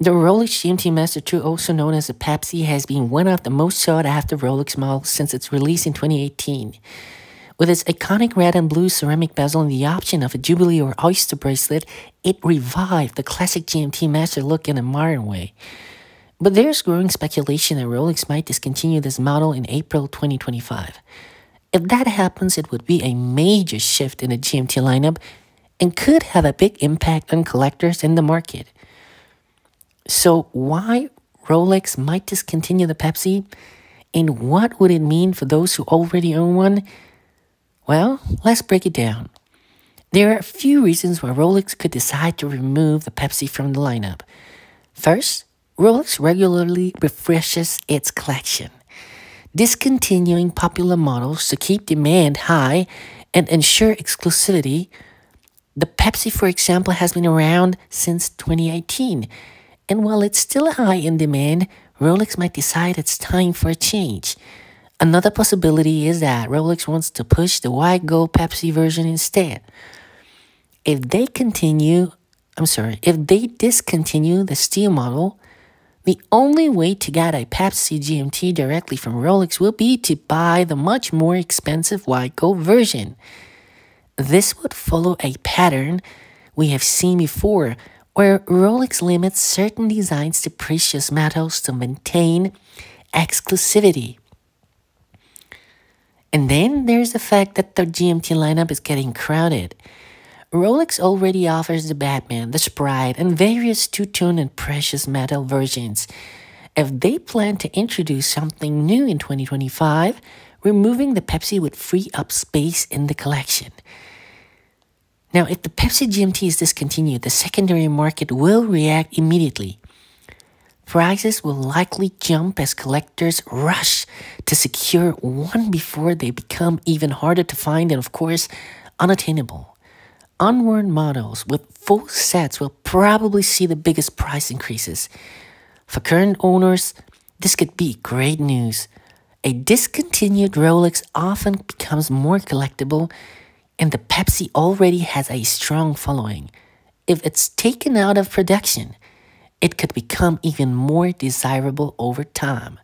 The Rolex GMT Master 2, also known as the Pepsi, has been one of the most sought-after Rolex models since its release in 2018. With its iconic red and blue ceramic bezel and the option of a Jubilee or Oyster bracelet, it revived the classic GMT Master look in a modern way. But there's growing speculation that Rolex might discontinue this model in April 2025. If that happens, it would be a major shift in the GMT lineup and could have a big impact on collectors in the market. So why Rolex might discontinue the Pepsi? And what would it mean for those who already own one? Well, let's break it down. There are a few reasons why Rolex could decide to remove the Pepsi from the lineup. First, Rolex regularly refreshes its collection, discontinuing popular models to keep demand high and ensure exclusivity. The Pepsi, for example, has been around since 2018. And while it's still high in demand, Rolex might decide it's time for a change. Another possibility is that Rolex wants to push the white gold Pepsi version instead. If they discontinue the steel model, the only way to get a Pepsi GMT directly from Rolex will be to buy the much more expensive white gold version. This would follow a pattern we have seen before, where Rolex limits certain designs to precious metals to maintain exclusivity. And then there's the fact that the GMT lineup is getting crowded. Rolex already offers the Batman, the Sprite, and various two-tone and precious metal versions. If they plan to introduce something new in 2025, removing the Pepsi would free up space in the collection. Now, if the Pepsi GMT is discontinued, the secondary market will react immediately. Prices will likely jump as collectors rush to secure one before they become even harder to find and, of course, unattainable. Unworn models with full sets will probably see the biggest price increases. For current owners, this could be great news. A discontinued Rolex often becomes more collectible, and the Pepsi already has a strong following. If it's taken out of production, it could become even more desirable over time.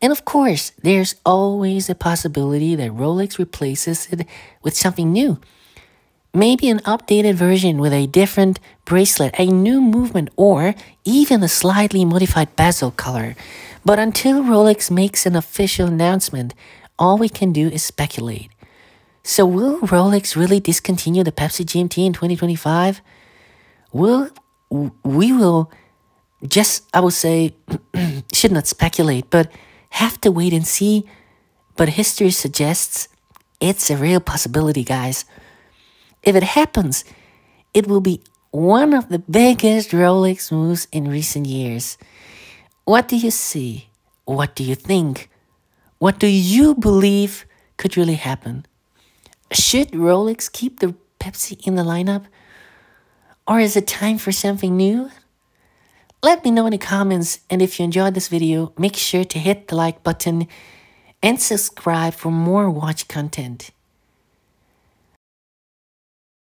And of course, there's always a possibility that Rolex replaces it with something new. Maybe an updated version with a different bracelet, a new movement, or even a slightly modified bezel color. But until Rolex makes an official announcement, all we can do is speculate. So will Rolex really discontinue the Pepsi GMT in 2025? We will just, I would say, should not speculate, but have to wait and see. But history suggests it's a real possibility, guys. If it happens, it will be one of the biggest Rolex moves in recent years. What do you see? What do you think? What do you believe could really happen? Should Rolex keep the Pepsi in the lineup? Or is it time for something new? Let me know in the comments, and if you enjoyed this video, make sure to hit the like button and subscribe for more watch content.